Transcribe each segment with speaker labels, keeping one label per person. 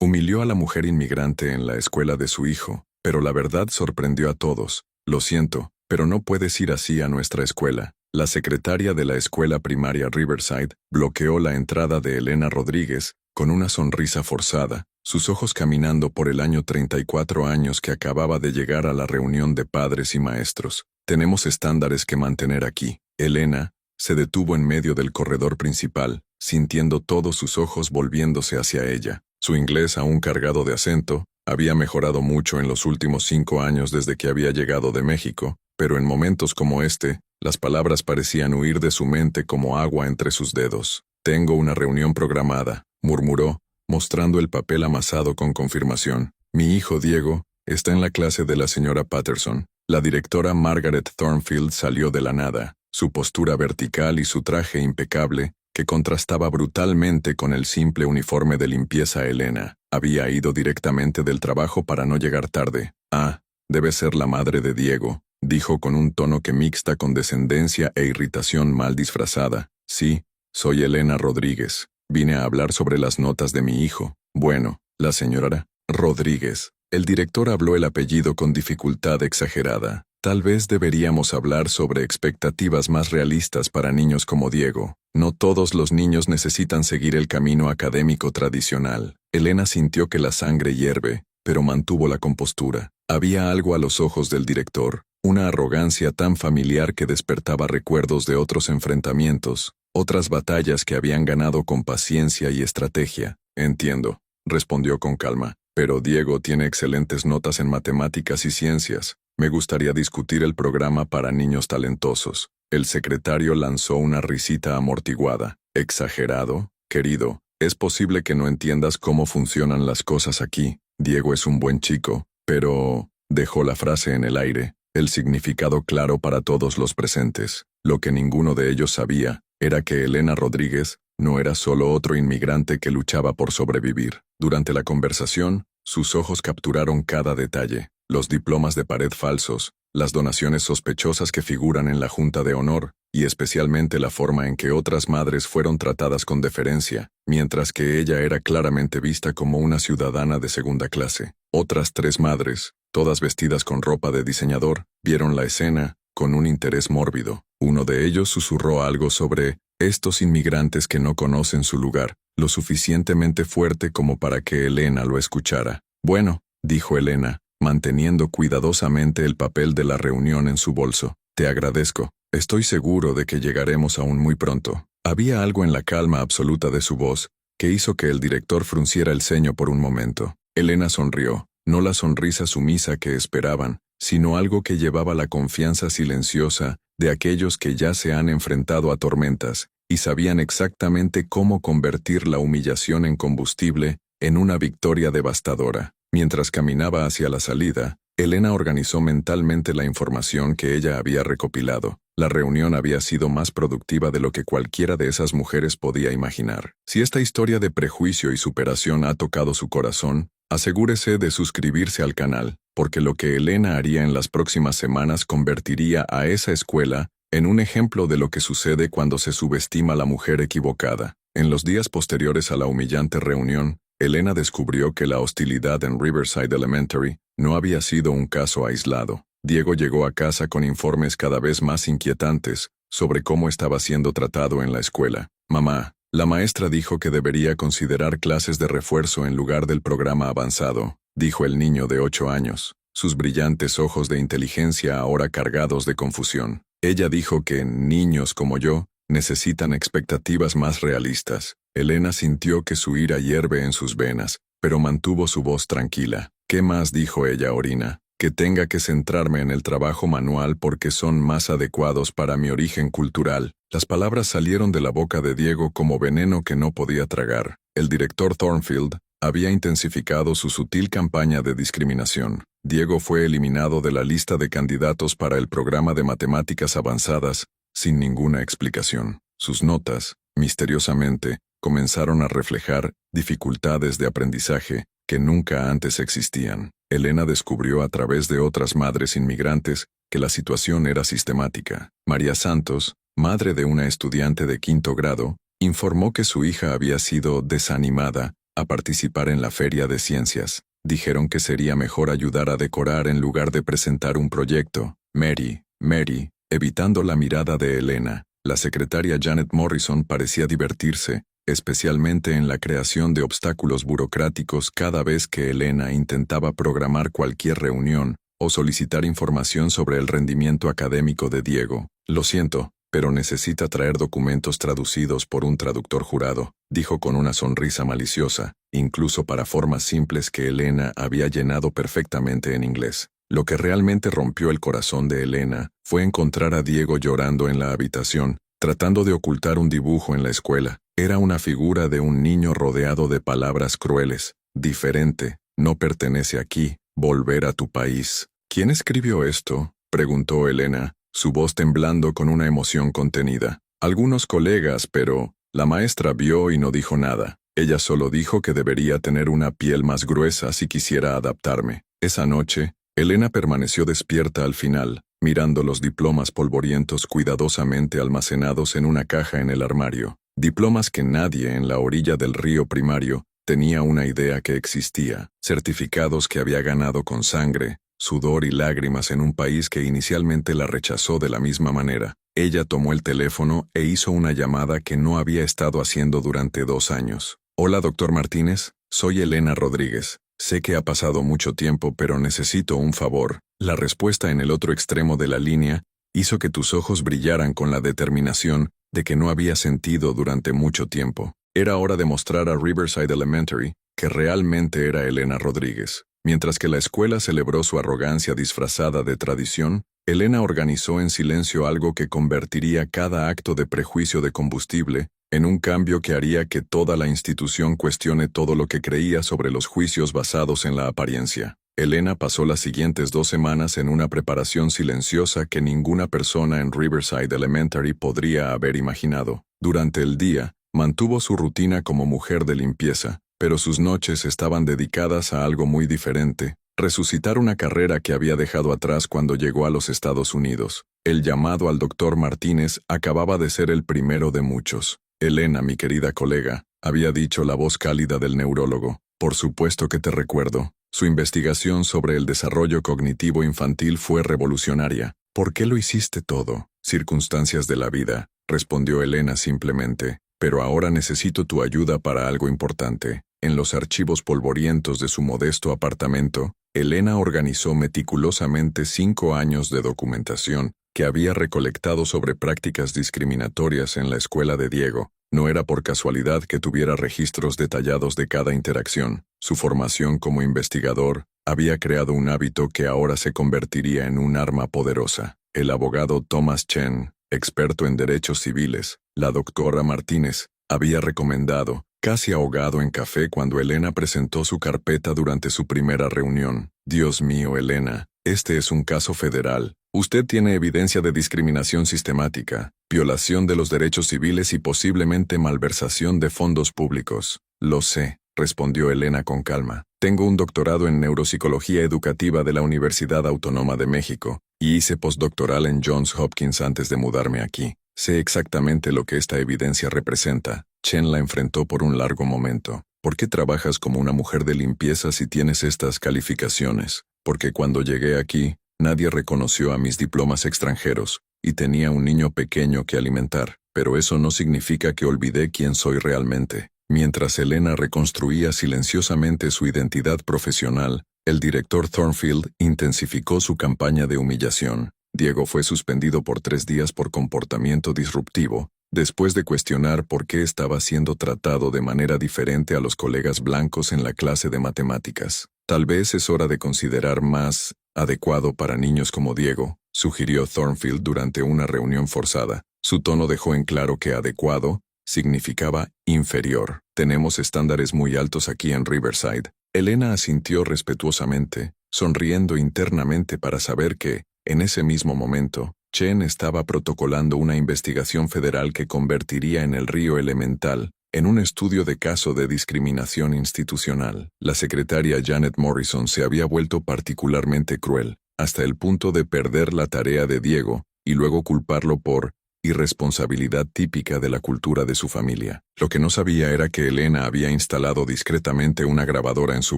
Speaker 1: Humilló a la mujer inmigrante en la escuela de su hijo, pero la verdad sorprendió a todos. Lo siento, pero no puedes ir así a nuestra escuela. La secretaria de la escuela primaria Riverside bloqueó la entrada de Elena Rodríguez con una sonrisa forzada, sus ojos caminando por el año 34 años que acababa de llegar a la reunión de padres y maestros. Tenemos estándares que mantener aquí. Elena se detuvo en medio del corredor principal, sintiendo todos sus ojos volviéndose hacia ella. Su inglés, aún cargado de acento, había mejorado mucho en los últimos 5 años desde que había llegado de México, pero en momentos como este, las palabras parecían huir de su mente como agua entre sus dedos. Tengo una reunión programada, murmuró, mostrando el papel amasado con confirmación. Mi hijo Diego está en la clase de la señora Patterson. La directora Margaret Thornfield salió de la nada, su postura vertical y su traje impecable, que contrastaba brutalmente con el simple uniforme de limpieza. Elena había ido directamente del trabajo para no llegar tarde. Ah, debe ser la madre de Diego, dijo con un tono que mixta condescendencia e irritación mal disfrazada. Sí, soy Elena Rodríguez. Vine a hablar sobre las notas de mi hijo. Bueno, la señora Rodríguez. El director habló el apellido con dificultad exagerada. Tal vez deberíamos hablar sobre expectativas más realistas para niños como Diego. No todos los niños necesitan seguir el camino académico tradicional. Elena sintió que la sangre hierve, pero mantuvo la compostura. Había algo a los ojos del director, una arrogancia tan familiar que despertaba recuerdos de otros enfrentamientos, otras batallas que habían ganado con paciencia y estrategia. Entiendo, respondió con calma, pero Diego tiene excelentes notas en matemáticas y ciencias. Me gustaría discutir el programa para niños talentosos. El secretario lanzó una risita amortiguada. Exagerado, querido. Es posible que no entiendas cómo funcionan las cosas aquí. Diego es un buen chico, pero... Dejó la frase en el aire, el significado claro para todos los presentes. Lo que ninguno de ellos sabía era que Elena Rodríguez no era solo otro inmigrante que luchaba por sobrevivir. Durante la conversación, sus ojos capturaron cada detalle. Los diplomas de pared falsos, las donaciones sospechosas que figuran en la Junta de Honor, y especialmente la forma en que otras madres fueron tratadas con deferencia, mientras que ella era claramente vista como una ciudadana de segunda clase. Otras 3 madres, todas vestidas con ropa de diseñador, vieron la escena con un interés mórbido. Uno de ellos susurró algo sobre estos inmigrantes que no conocen su lugar, lo suficientemente fuerte como para que Elena lo escuchara. Bueno, dijo Elena, manteniendo cuidadosamente el papel de la reunión en su bolso. Te agradezco. Estoy seguro de que llegaremos aún muy pronto. Había algo en la calma absoluta de su voz que hizo que el director frunciera el ceño por un momento. Elena sonrió, no la sonrisa sumisa que esperaban, sino algo que llevaba la confianza silenciosa de aquellos que ya se han enfrentado a tormentas y sabían exactamente cómo convertir la humillación en combustible en una victoria devastadora. Mientras caminaba hacia la salida, Elena organizó mentalmente la información que ella había recopilado. La reunión había sido más productiva de lo que cualquiera de esas mujeres podía imaginar. Si esta historia de prejuicio y superación ha tocado su corazón, asegúrese de suscribirse al canal, porque lo que Elena haría en las próximas semanas convertiría a esa escuela en un ejemplo de lo que sucede cuando se subestima a la mujer equivocada. En los días posteriores a la humillante reunión, Elena descubrió que la hostilidad en Riverside Elementary no había sido un caso aislado. Diego llegó a casa con informes cada vez más inquietantes sobre cómo estaba siendo tratado en la escuela. Mamá, la maestra dijo que debería considerar clases de refuerzo en lugar del programa avanzado, dijo el niño de 8 años, sus brillantes ojos de inteligencia ahora cargados de confusión. Ella dijo que niños como yo necesitan expectativas más realistas. Elena sintió que su ira hierve en sus venas, pero mantuvo su voz tranquila. ¿Qué más? Dijo ella, Orina. Que tenga que centrarme en el trabajo manual porque son más adecuados para mi origen cultural. Las palabras salieron de la boca de Diego como veneno que no podía tragar. El director Thornfield había intensificado su sutil campaña de discriminación. Diego fue eliminado de la lista de candidatos para el programa de matemáticas avanzadas sin ninguna explicación. Sus notas, misteriosamente, comenzaron a reflejar dificultades de aprendizaje que nunca antes existían. Elena descubrió a través de otras madres inmigrantes que la situación era sistemática. María Santos, madre de una estudiante de 5º grado, informó que su hija había sido desanimada a participar en la feria de ciencias. Dijeron que sería mejor ayudar a decorar en lugar de presentar un proyecto. Mary, evitando la mirada de Elena. La secretaria Janet Morrison parecía divertirse, especialmente en la creación de obstáculos burocráticos cada vez que Elena intentaba programar cualquier reunión o solicitar información sobre el rendimiento académico de Diego. Lo siento, pero necesita traer documentos traducidos por un traductor jurado, dijo con una sonrisa maliciosa, incluso para formas simples que Elena había llenado perfectamente en inglés. Lo que realmente rompió el corazón de Elena fue encontrar a Diego llorando en la habitación, tratando de ocultar un dibujo en la escuela. Era una figura de un niño rodeado de palabras crueles. Diferente, no pertenece aquí, volver a tu país. ¿Quién escribió esto?, preguntó Elena, su voz temblando con una emoción contenida. Algunos colegas, pero la maestra vio y no dijo nada. Ella solo dijo que debería tener una piel más gruesa si quisiera adaptarme. Esa noche, Elena permaneció despierta al final, mirando los diplomas polvorientos cuidadosamente almacenados en una caja en el armario. Diplomas que nadie en la orilla del río Primario tenía una idea que existía. Certificados que había ganado con sangre, sudor y lágrimas en un país que inicialmente la rechazó de la misma manera. Ella tomó el teléfono e hizo una llamada que no había estado haciendo durante 2 años. Hola, doctor Martínez, soy Elena Rodríguez. Sé que ha pasado mucho tiempo, pero necesito un favor. La respuesta en el otro extremo de la línea hizo que tus ojos brillaran con la determinación de que no había sentido durante mucho tiempo. Era hora de mostrar a Riverside Elementary que realmente era Elena Rodríguez. Mientras que la escuela celebró su arrogancia disfrazada de tradición, Elena organizó en silencio algo que convertiría cada acto de prejuicio de combustible en un cambio que haría que toda la institución cuestione todo lo que creía sobre los juicios basados en la apariencia. Elena pasó las siguientes 2 semanas en una preparación silenciosa que ninguna persona en Riverside Elementary podría haber imaginado. Durante el día, mantuvo su rutina como mujer de limpieza, pero sus noches estaban dedicadas a algo muy diferente: resucitar una carrera que había dejado atrás cuando llegó a los Estados Unidos. El llamado al doctor Martínez acababa de ser el primero de muchos. Elena, mi querida colega, había dicho la voz cálida del neurólogo. Por supuesto que te recuerdo. Su investigación sobre el desarrollo cognitivo infantil fue revolucionaria. ¿Por qué lo hiciste todo? Circunstancias de la vida, respondió Elena simplemente. Pero ahora necesito tu ayuda para algo importante. En los archivos polvorientos de su modesto apartamento, Elena organizó meticulosamente 5 años de documentación que había recolectado sobre prácticas discriminatorias en la escuela de Diego. No era por casualidad que tuviera registros detallados de cada interacción. Su formación como investigador había creado un hábito que ahora se convertiría en un arma poderosa. El abogado Thomas Chen, experto en derechos civiles, la doctora Martínez, había recomendado, casi ahogado en café cuando Elena presentó su carpeta durante su primera reunión. Dios mío, Elena, este es un caso federal. Usted tiene evidencia de discriminación sistemática, violación de los derechos civiles y posiblemente malversación de fondos públicos. Lo sé, respondió Elena con calma. Tengo un doctorado en neuropsicología educativa de la Universidad Autónoma de México y hice postdoctoral en Johns Hopkins antes de mudarme aquí. Sé exactamente lo que esta evidencia representa. Chen la enfrentó por un largo momento. ¿Por qué trabajas como una mujer de limpieza si tienes estas calificaciones? Porque cuando llegué aquí, nadie reconoció a mis diplomas extranjeros, y tenía un niño pequeño que alimentar, pero eso no significa que olvidé quién soy realmente. Mientras Elena reconstruía silenciosamente su identidad profesional, el director Thornfield intensificó su campaña de humillación. Diego fue suspendido por 3 días por comportamiento disruptivo, después de cuestionar por qué estaba siendo tratado de manera diferente a los colegas blancos en la clase de matemáticas. Tal vez es hora de considerar más adecuado para niños como Diego, sugirió Thornfield durante una reunión forzada. Su tono dejó en claro que adecuado significaba inferior. Tenemos estándares muy altos aquí en Riverside. Elena asintió respetuosamente, sonriendo internamente para saber que, en ese mismo momento, Chen estaba protocolando una investigación federal que convertiría en el río elemental en un estudio de caso de discriminación institucional. La secretaria Janet Morrison se había vuelto particularmente cruel, hasta el punto de perder la tarea de Diego y luego culparlo por y responsabilidad típica de la cultura de su familia. Lo que no sabía era que Elena había instalado discretamente una grabadora en su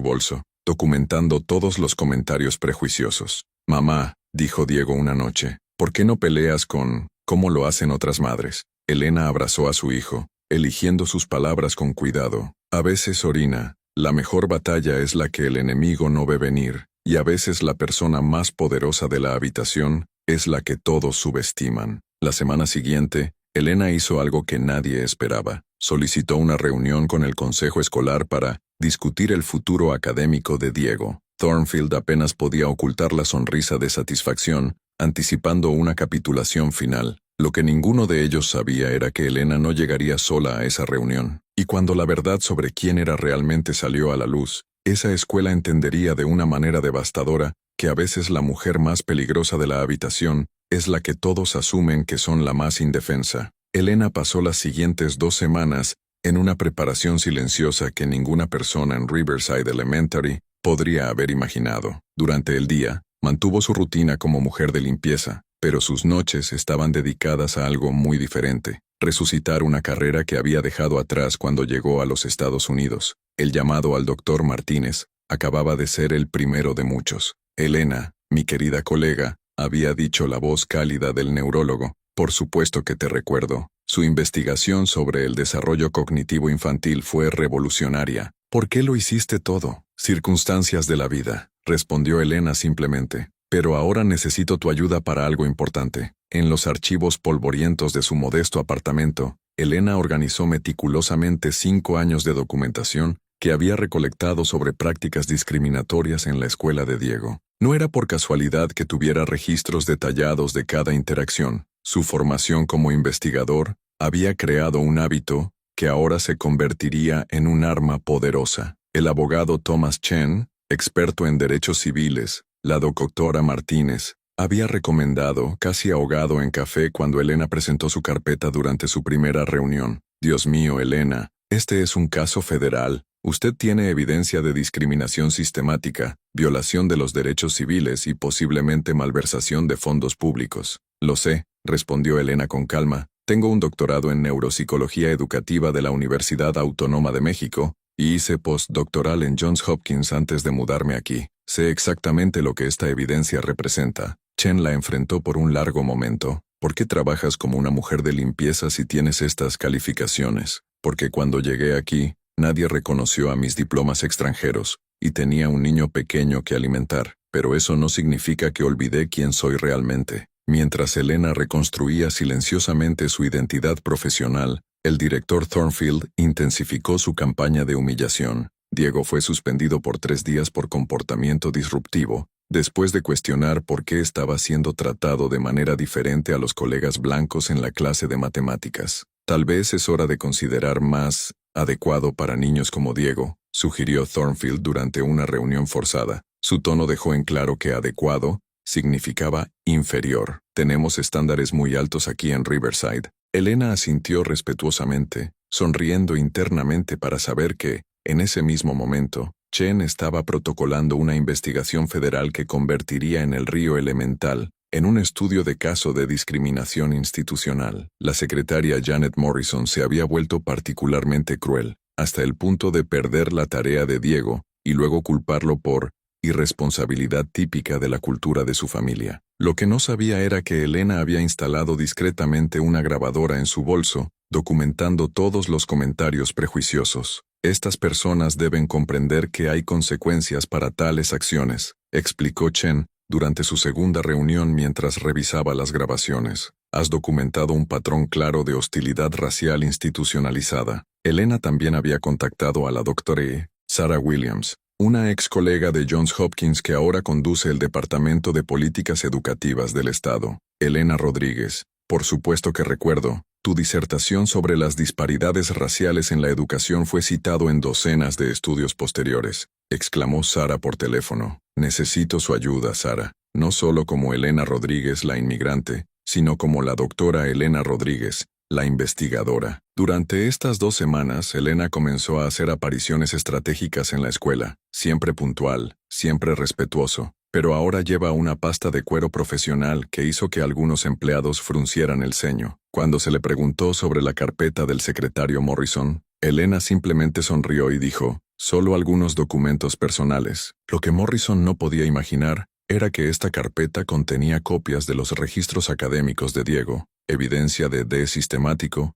Speaker 1: bolso, documentando todos los comentarios prejuiciosos. «Mamá», dijo Diego una noche, «¿por qué no peleas con cómo lo hacen otras madres?» Elena abrazó a su hijo, eligiendo sus palabras con cuidado. «A veces, Orina, la mejor batalla es la que el enemigo no ve venir, y a veces la persona más poderosa de la habitación es la que todos subestiman». La semana siguiente, Elena hizo algo que nadie esperaba. Solicitó una reunión con el consejo escolar para discutir el futuro académico de Diego. Thornfield apenas podía ocultar la sonrisa de satisfacción, anticipando una capitulación final. Lo que ninguno de ellos sabía era que Elena no llegaría sola a esa reunión. Y cuando la verdad sobre quién era realmente salió a la luz, esa escuela entendería de una manera devastadora que a veces la mujer más peligrosa de la habitación es la que todos asumen que son la más indefensa. Elena pasó las siguientes 2 semanas en una preparación silenciosa que ninguna persona en Riverside Elementary podría haber imaginado. Durante el día, mantuvo su rutina como mujer de limpieza, pero sus noches estaban dedicadas a algo muy diferente: resucitar una carrera que había dejado atrás cuando llegó a los Estados Unidos. El llamado al doctor Martínez acababa de ser el primero de muchos. «Elena, mi querida colega», había dicho la voz cálida del neurólogo, «por supuesto que te recuerdo. Su investigación sobre el desarrollo cognitivo infantil fue revolucionaria. ¿Por qué lo hiciste todo?» «Circunstancias de la vida», respondió Elena simplemente. «Pero ahora necesito tu ayuda para algo importante». En los archivos polvorientos de su modesto apartamento, Elena organizó meticulosamente 5 años de documentación que había recolectado sobre prácticas discriminatorias en la escuela de Diego. No era por casualidad que tuviera registros detallados de cada interacción. Su formación como investigador había creado un hábito que ahora se convertiría en un arma poderosa. El abogado Thomas Chen, experto en derechos civiles, la doctora Martínez, había recomendado, casi ahogado en café cuando Elena presentó su carpeta durante su primera reunión: «Dios mío, Elena, este es un caso federal. Usted tiene evidencia de discriminación sistemática, violación de los derechos civiles y posiblemente malversación de fondos públicos». «Lo sé», respondió Elena con calma. «Tengo un doctorado en neuropsicología educativa de la Universidad Autónoma de México y hice postdoctoral en Johns Hopkins antes de mudarme aquí. Sé exactamente lo que esta evidencia representa». Chen la enfrentó por un largo momento. «¿Por qué trabajas como una mujer de limpieza si tienes estas calificaciones?» «Porque cuando llegué aquí, nadie reconoció a mis diplomas extranjeros, y tenía un niño pequeño que alimentar, pero eso no significa que olvidé quién soy realmente». Mientras Elena reconstruía silenciosamente su identidad profesional, el director Thornfield intensificó su campaña de humillación. Diego fue suspendido por 3 días por comportamiento disruptivo, después de cuestionar por qué estaba siendo tratado de manera diferente a los colegas blancos en la clase de matemáticas. «Tal vez es hora de considerar más adecuado para niños como Diego», sugirió Thornfield durante una reunión forzada. Su tono dejó en claro que adecuado significaba inferior. «Tenemos estándares muy altos aquí en Riverside». Elena asintió respetuosamente, sonriendo internamente para saber que, en ese mismo momento, Chen estaba protocolando una investigación federal que convertiría en el río elemental en un estudio de caso de discriminación institucional. La secretaria Janet Morrison se había vuelto particularmente cruel, hasta el punto de perder la tarea de Diego y luego culparlo por irresponsabilidad típica de la cultura de su familia. Lo que no sabía era que Elena había instalado discretamente una grabadora en su bolso, documentando todos los comentarios prejuiciosos. «Estas personas deben comprender que hay consecuencias para tales acciones», explicó Chen durante su segunda reunión mientras revisaba las grabaciones. «Has documentado un patrón claro de hostilidad racial institucionalizada». Elena también había contactado a la doctora Sarah Williams, una ex colega de Johns Hopkins que ahora conduce el Departamento de Políticas Educativas del Estado. «Elena Rodríguez, por supuesto que recuerdo. Tu disertación sobre las disparidades raciales en la educación fue citado en docenas de estudios posteriores», exclamó Sara por teléfono. «Necesito su ayuda, Sara, no solo como Elena Rodríguez, la inmigrante, sino como la doctora Elena Rodríguez, la investigadora». Durante estas 2 semanas, Elena comenzó a hacer apariciones estratégicas en la escuela, siempre puntual, siempre respetuoso, pero ahora lleva una pasta de cuero profesional que hizo que algunos empleados fruncieran el ceño. Cuando se le preguntó sobre la carpeta del secretario Morrison, Elena simplemente sonrió y dijo, solo algunos documentos personales. Lo que Morrison no podía imaginar era que esta carpeta contenía copias de los registros académicos de Diego, evidencia de sistemático,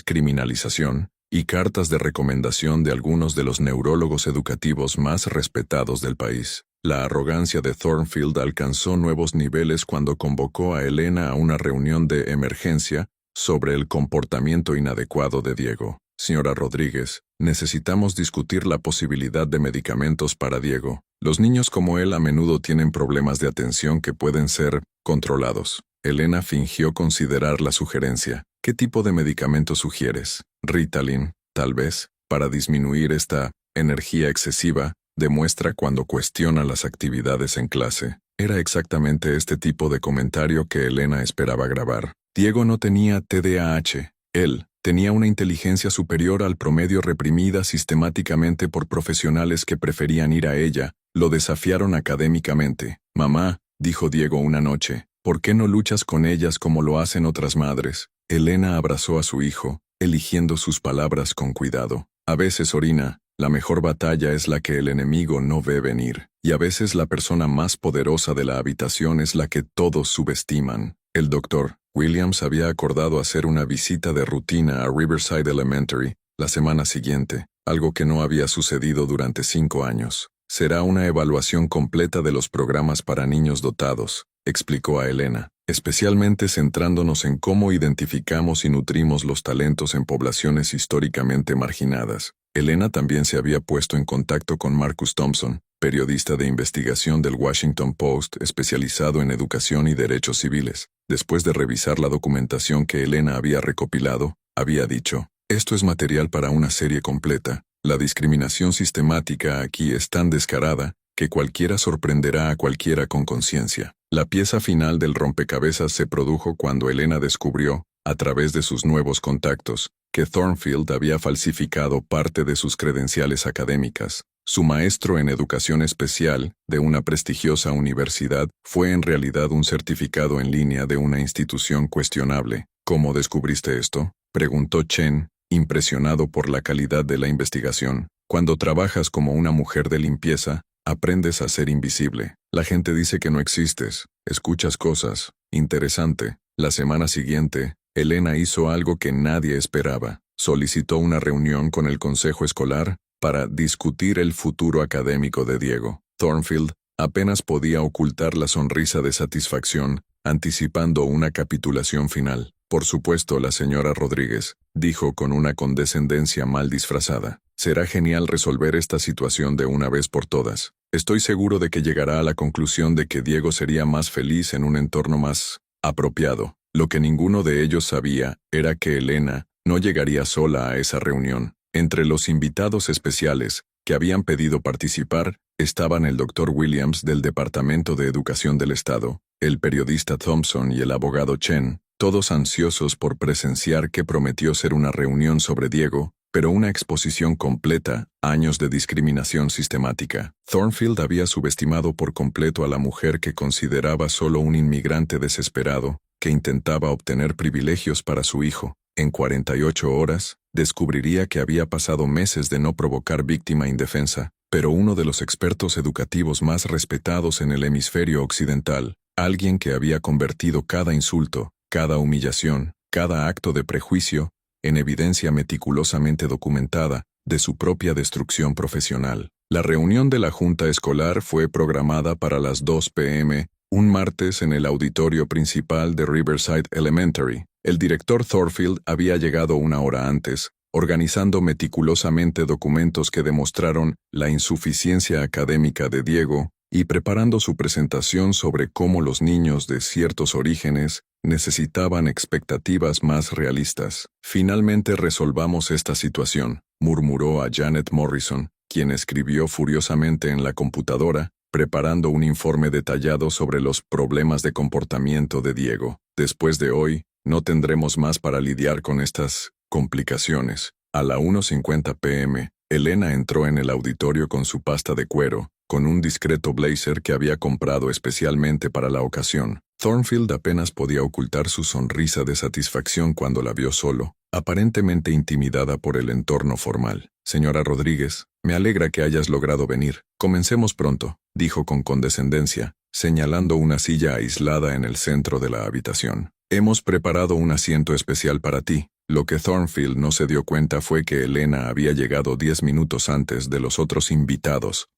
Speaker 1: criminalización, y cartas de recomendación de algunos de los neurólogos educativos más respetados del país. La arrogancia de Thornfield alcanzó nuevos niveles cuando convocó a Elena a una reunión de emergencia sobre el comportamiento inadecuado de Diego. Señora Rodríguez, necesitamos discutir la posibilidad de medicamentos para Diego. Los niños como él a menudo tienen problemas de atención que pueden ser controlados. Elena fingió considerar la sugerencia. ¿Qué tipo de medicamento sugieres? Ritalin, tal vez, para disminuir esta energía excesiva, demuestra cuando cuestiona las actividades en clase. Era exactamente este tipo de comentario que Elena esperaba grabar. Diego no tenía TDAH. Él tenía una inteligencia superior al promedio reprimida sistemáticamente por profesionales que preferían ir a ella. Lo desafiaron académicamente. Mamá, dijo Diego una noche, ¿por qué no luchas con ellas como lo hacen otras madres? Elena abrazó a su hijo, eligiendo sus palabras con cuidado. A veces, Orina, la mejor batalla es la que el enemigo no ve venir, y a veces la persona más poderosa de la habitación es la que todos subestiman. El doctor Williams había acordado hacer una visita de rutina a Riverside Elementary la semana siguiente, algo que no había sucedido durante 5 años. Será una evaluación completa de los programas para niños dotados, explicó a Elena, especialmente centrándonos en cómo identificamos y nutrimos los talentos en poblaciones históricamente marginadas. Elena también se había puesto en contacto con Marcus Thompson, periodista de investigación del Washington Post especializado en educación y derechos civiles. Después de revisar la documentación que Elena había recopilado, había dicho, esto es material para una serie completa. La discriminación sistemática aquí es tan descarada que cualquiera sorprenderá a cualquiera con conciencia. La pieza final del rompecabezas se produjo cuando Elena descubrió, a través de sus nuevos contactos, que Thornfield había falsificado parte de sus credenciales académicas. Su maestro en educación especial, de una prestigiosa universidad, fue en realidad un certificado en línea de una institución cuestionable. ¿Cómo descubriste esto?, preguntó Chen, impresionado por la calidad de la investigación. Cuando trabajas como una mujer de limpieza, aprendes a ser invisible. La gente dice que no existes. Escuchas cosas. Interesante. La semana siguiente, Elena hizo algo que nadie esperaba. Solicitó una reunión con el consejo escolar para discutir el futuro académico de Diego. Thornfield apenas podía ocultar la sonrisa de satisfacción, anticipando una capitulación final. Por supuesto, la señora Rodríguez, dijo con una condescendencia mal disfrazada. Será genial resolver esta situación de una vez por todas. Estoy seguro de que llegará a la conclusión de que Diego sería más feliz en un entorno más apropiado. Lo que ninguno de ellos sabía era que Elena no llegaría sola a esa reunión. Entre los invitados especiales que habían pedido participar estaban el Dr. Williams del Departamento de Educación del Estado, el periodista Thompson y el abogado Chen, todos ansiosos por presenciar que prometió ser una reunión sobre Diego, pero una exposición completa, años de discriminación sistemática. Thornfield había subestimado por completo a la mujer que consideraba solo un inmigrante desesperado, que intentaba obtener privilegios para su hijo. En 48 horas, descubriría que había pasado meses de no provocar víctima indefensa, pero uno de los expertos educativos más respetados en el hemisferio occidental, alguien que había convertido cada insulto, cada humillación, cada acto de prejuicio, en evidencia meticulosamente documentada de su propia destrucción profesional. La reunión de la junta escolar fue programada para las 2 p.m., un martes en el auditorio principal de Riverside Elementary. El director Thornfield había llegado una hora antes, organizando meticulosamente documentos que demostraron la insuficiencia académica de Diego y preparando su presentación sobre cómo los niños de ciertos orígenes necesitaban expectativas más realistas. Finalmente resolvamos esta situación, murmuró a Janet Morrison, quien escribió furiosamente en la computadora, preparando un informe detallado sobre los problemas de comportamiento de Diego. Después de hoy, no tendremos más para lidiar con estas complicaciones. A la 1:50 p.m., Elena entró en el auditorio con su pasta de cuero, con un discreto blazer que había comprado especialmente para la ocasión. Thornfield apenas podía ocultar su sonrisa de satisfacción cuando la vio solo, aparentemente intimidada por el entorno formal. «Señora Rodríguez, me alegra que hayas logrado venir. Comencemos pronto», dijo con condescendencia, señalando una silla aislada en el centro de la habitación. «Hemos preparado un asiento especial para ti». Lo que Thornfield no se dio cuenta fue que Elena había llegado 10 minutos antes de los otros invitados.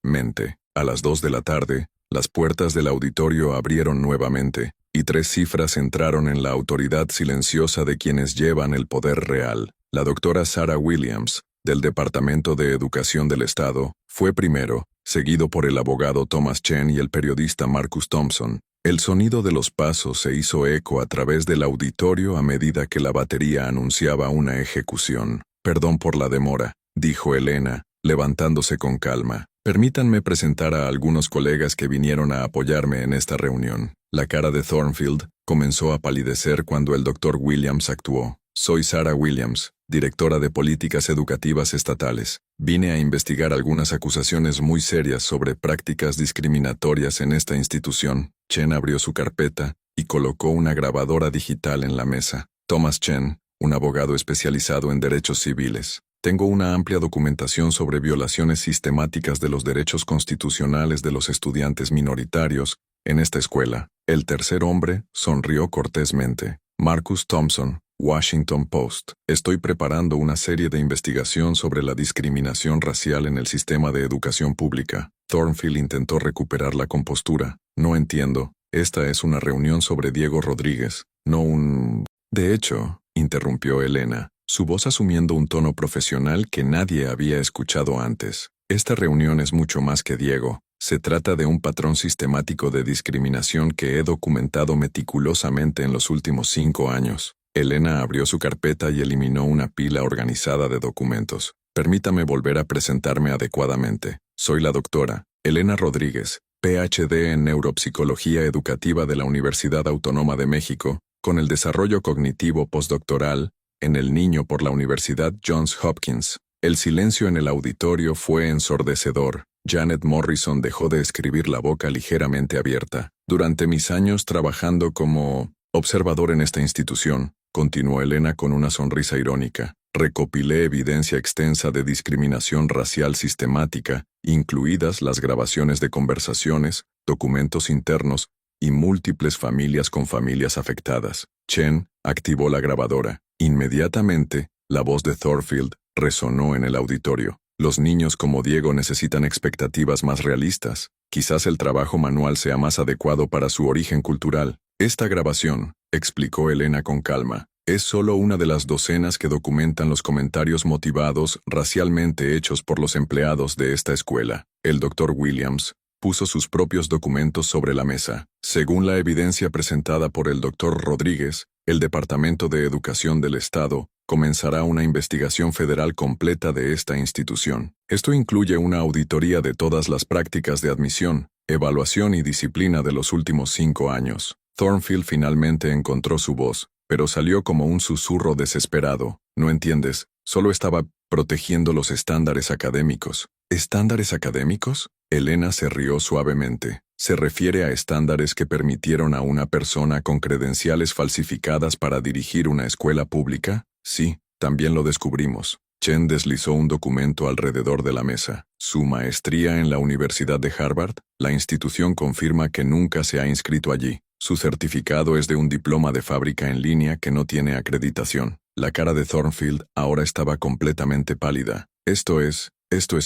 Speaker 1: A las 2 de la tarde, las puertas del auditorio abrieron nuevamente, y 3 cifras entraron en la autoridad silenciosa de quienes llevan el poder real. La doctora Sarah Williams, del Departamento de Educación del Estado, fue primero, seguido por el abogado Thomas Chen y el periodista Marcus Thompson. El sonido de los pasos se hizo eco a través del auditorio a medida que la batería anunciaba una ejecución. «Perdón por la demora», dijo Elena, levantándose con calma. «Permítanme presentar a algunos colegas que vinieron a apoyarme en esta reunión». La cara de Thornfield comenzó a palidecer cuando el Dr. Williams actuó. «Soy Sarah Williams, directora de Políticas Educativas Estatales. Vine a investigar algunas acusaciones muy serias sobre prácticas discriminatorias en esta institución». Chen abrió su carpeta y colocó una grabadora digital en la mesa. «Thomas Chen, un abogado especializado en derechos civiles. Tengo una amplia documentación sobre violaciones sistemáticas de los derechos constitucionales de los estudiantes minoritarios en esta escuela». El tercer hombre sonrió cortésmente. «Marcus Thompson, Washington Post. Estoy preparando una serie de investigación sobre la discriminación racial en el sistema de educación pública». Thornfield intentó recuperar la compostura. «No entiendo. Esta es una reunión sobre Diego Rodríguez, no un...». «De hecho», interrumpió Elena, su voz asumiendo un tono profesional que nadie había escuchado antes. «Esta reunión es mucho más que Diego. Se trata de un patrón sistemático de discriminación que he documentado meticulosamente en los últimos 5 años». Elena abrió su carpeta y eliminó una pila organizada de documentos. «Permítame volver a presentarme adecuadamente. Soy la doctora Elena Rodríguez, PhD en Neuropsicología Educativa de la Universidad Autónoma de México, con el desarrollo cognitivo postdoctoral en el niño por la Universidad Johns Hopkins». El silencio en el auditorio fue ensordecedor. Janet Morrison dejó de escribir la boca ligeramente abierta. «Durante mis años trabajando como observador en esta institución», continuó Elena con una sonrisa irónica, «recopilé evidencia extensa de discriminación racial sistemática, incluidas las grabaciones de conversaciones, documentos internos y múltiples familias con familias afectadas». Chen activó la grabadora. Inmediatamente, la voz de Thornfield resonó en el auditorio. «Los niños como Diego necesitan expectativas más realistas. Quizás el trabajo manual sea más adecuado para su origen cultural». «Esta grabación», explicó Elena con calma, «es solo una de las docenas que documentan los comentarios motivados racialmente hechos por los empleados de esta escuela». El Dr. Williams puso sus propios documentos sobre la mesa. «Según la evidencia presentada por el Dr. Rodríguez, el Departamento de Educación del Estado comenzará una investigación federal completa de esta institución. Esto incluye una auditoría de todas las prácticas de admisión, evaluación y disciplina de los últimos 5 años». Thornfield finalmente encontró su voz, pero salió como un susurro desesperado. «No entiendes, solo estaba protegiendo los estándares académicos». «¿Estándares académicos?». Elena se rió suavemente. «¿Se refiere a estándares que permitieron a una persona con credenciales falsificadas para dirigir una escuela pública?». «Sí, también lo descubrimos». Chen deslizó un documento alrededor de la mesa. «Su maestría en la Universidad de Harvard, la institución confirma que nunca se ha inscrito allí. Su certificado es de un diploma de fábrica en línea que no tiene acreditación». La cara de Thornfield ahora estaba completamente pálida. Esto es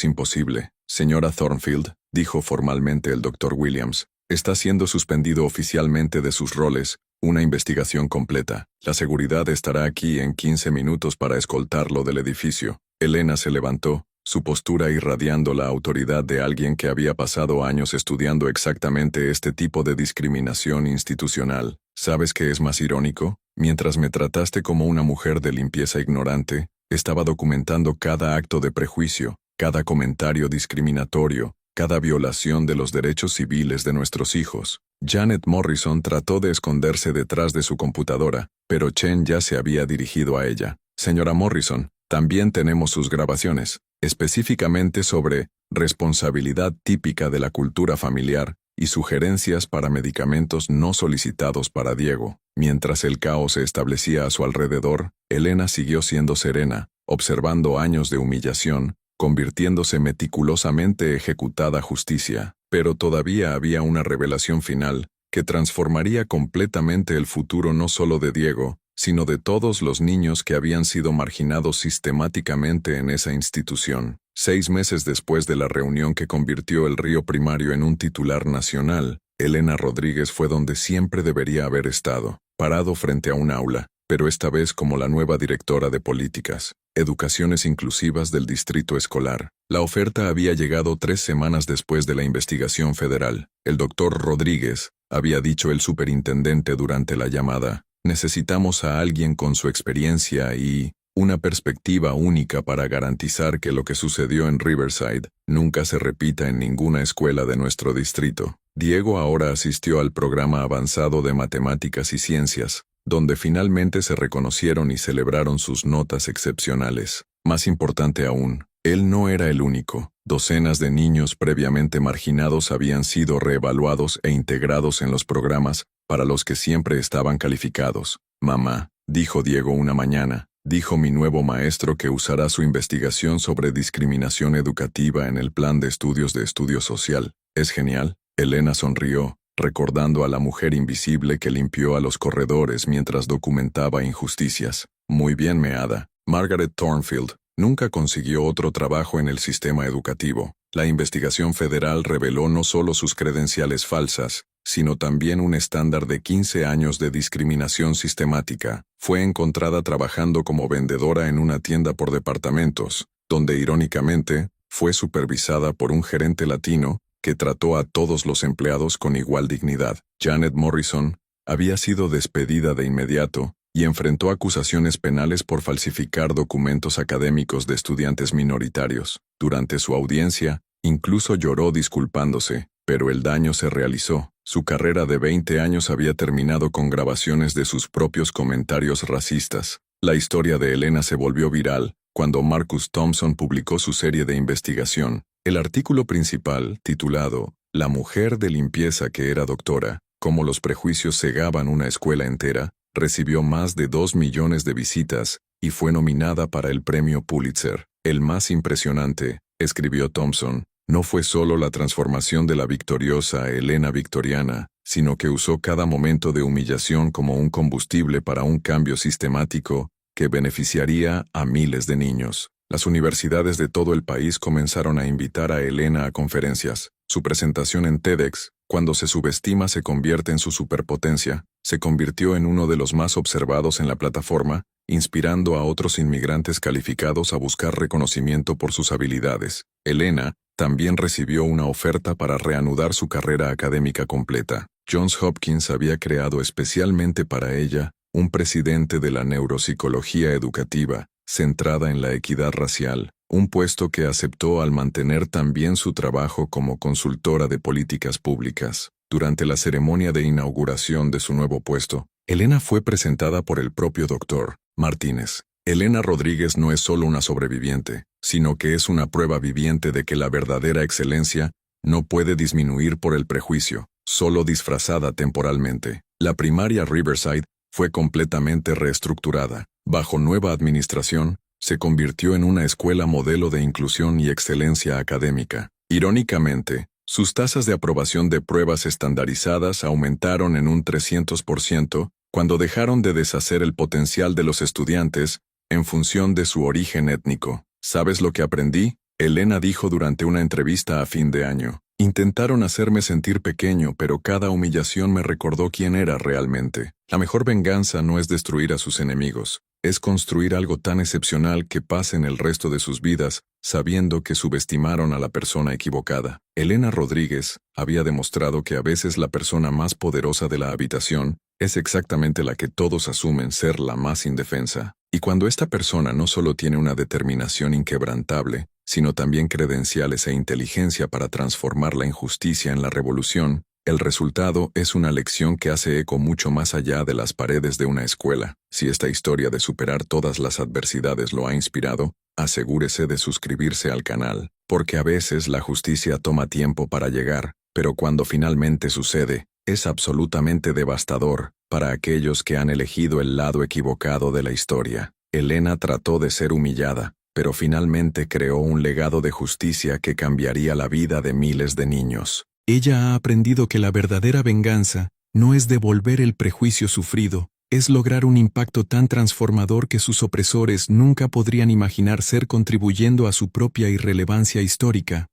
Speaker 1: imposible». «Señora Thornfield», dijo formalmente el Dr. Williams, «está siendo suspendido oficialmente de sus roles. Una investigación completa. La seguridad estará aquí en 15 minutos para escoltarlo del edificio». Elena se levantó, su postura irradiando la autoridad de alguien que había pasado años estudiando exactamente este tipo de discriminación institucional. ¿Sabes qué es más irónico? Mientras me trataste como una mujer de limpieza ignorante, estaba documentando cada acto de prejuicio, cada comentario discriminatorio, cada violación de los derechos civiles de nuestros hijos. Janet Morrison trató de esconderse detrás de su computadora, pero Chen ya se había dirigido a ella. «Señora Morrison, También tenemos sus grabaciones, específicamente sobre responsabilidad típica de la cultura familiar y sugerencias para medicamentos no solicitados para Diego. Mientras el caos se establecía a su alrededor, Elena siguió siendo serena, observando años de humillación, convirtiéndose meticulosamente ejecutada justicia. Pero todavía había una revelación final, que transformaría completamente el futuro no solo de Diego, sino de todos los niños que habían sido marginados sistemáticamente en esa institución. 6 meses después de la reunión que convirtió el Río Primario en un titular nacional, Elena Rodríguez fue donde siempre debería haber estado, parado frente a un aula, pero esta vez como la nueva directora de políticas, educaciones inclusivas del distrito escolar. La oferta había llegado 3 semanas después de la investigación federal. El doctor Rodríguez, había dicho el superintendente durante la llamada, necesitamos a alguien con su experiencia y una perspectiva única para garantizar que lo que sucedió en Riverside nunca se repita en ninguna escuela de nuestro distrito. Diego ahora asistió al programa avanzado de matemáticas y ciencias, donde finalmente se reconocieron y celebraron sus notas excepcionales. Más importante aún, él no era el único. Docenas de niños previamente marginados habían sido reevaluados e integrados en los programas para los que siempre estaban calificados. Mamá, dijo Diego una mañana, dijo mi nuevo maestro que usará su investigación sobre discriminación educativa en el plan de estudio social. ¿Es genial? Elena sonrió, recordando a la mujer invisible que limpió a los corredores mientras documentaba injusticias. Muy bien, meada. Margaret Thornfield nunca consiguió otro trabajo en el sistema educativo. La investigación federal reveló no solo sus credenciales falsas, sino también un estándar de 15 años de discriminación sistemática. Fue encontrada trabajando como vendedora en una tienda por departamentos, donde irónicamente, fue supervisada por un gerente latino que trató a todos los empleados con igual dignidad. Janet Morrison había sido despedida de inmediato y enfrentó acusaciones penales por falsificar documentos académicos de estudiantes minoritarios. Durante su audiencia, incluso lloró disculpándose, pero el daño se realizó. Su carrera de 20 años había terminado con grabaciones de sus propios comentarios racistas. La historia de Elena se volvió viral cuando Marcus Thompson publicó su serie de investigación. El artículo principal, titulado La mujer de limpieza que era doctora, cómo los prejuicios cegaban una escuela entera, recibió más de 2 millones de visitas y fue nominada para el premio Pulitzer. El más impresionante, escribió Thompson, no fue solo la transformación de la victoriosa Elena Victoriana, sino que usó cada momento de humillación como un combustible para un cambio sistemático que beneficiaría a miles de niños. Las universidades de todo el país comenzaron a invitar a Elena a conferencias. Su presentación en TEDx, cuando se subestima se convierte en su superpotencia, se convirtió en uno de los más observados en la plataforma, inspirando a otros inmigrantes calificados a buscar reconocimiento por sus habilidades. Elena también recibió una oferta para reanudar su carrera académica completa. Johns Hopkins había creado especialmente para ella un presidente de la neuropsicología educativa, centrada en la equidad racial, un puesto que aceptó al mantener también su trabajo como consultora de políticas públicas. Durante la ceremonia de inauguración de su nuevo puesto, Elena fue presentada por el propio Dr. Martínez. Elena Rodríguez no es solo una sobreviviente, sino que es una prueba viviente de que la verdadera excelencia no puede disminuir por el prejuicio, solo disfrazada temporalmente. La primaria Riverside fue completamente reestructurada. Bajo nueva administración, se convirtió en una escuela modelo de inclusión y excelencia académica. Irónicamente, sus tasas de aprobación de pruebas estandarizadas aumentaron en un 300% cuando dejaron de deshacer el potencial de los estudiantes en función de su origen étnico. ¿Sabes lo que aprendí? Elena dijo durante una entrevista a fin de año. Intentaron hacerme sentir pequeño, pero cada humillación me recordó quién era realmente. La mejor venganza no es destruir a sus enemigos, es construir algo tan excepcional que pasen el resto de sus vidas sabiendo que subestimaron a la persona equivocada. Elena Rodríguez había demostrado que a veces la persona más poderosa de la habitación es exactamente la que todos asumen ser la más indefensa. Y cuando esta persona no solo tiene una determinación inquebrantable, sino también credenciales e inteligencia para transformar la injusticia en la revolución, El resultado es una lección que hace eco mucho más allá de las paredes de una escuela. Si esta historia de superar todas las adversidades lo ha inspirado, asegúrese de suscribirse al canal, porque a veces la justicia toma tiempo para llegar, pero cuando finalmente sucede, es absolutamente devastador para aquellos que han elegido el lado equivocado de la historia. Elena trató de ser humillada, pero finalmente creó un legado de justicia que cambiaría la vida de miles de niños. Ella ha aprendido que la verdadera venganza no es devolver el prejuicio sufrido, es lograr un impacto tan transformador que sus opresores nunca podrían imaginar ser contribuyendo a su propia irrelevancia histórica.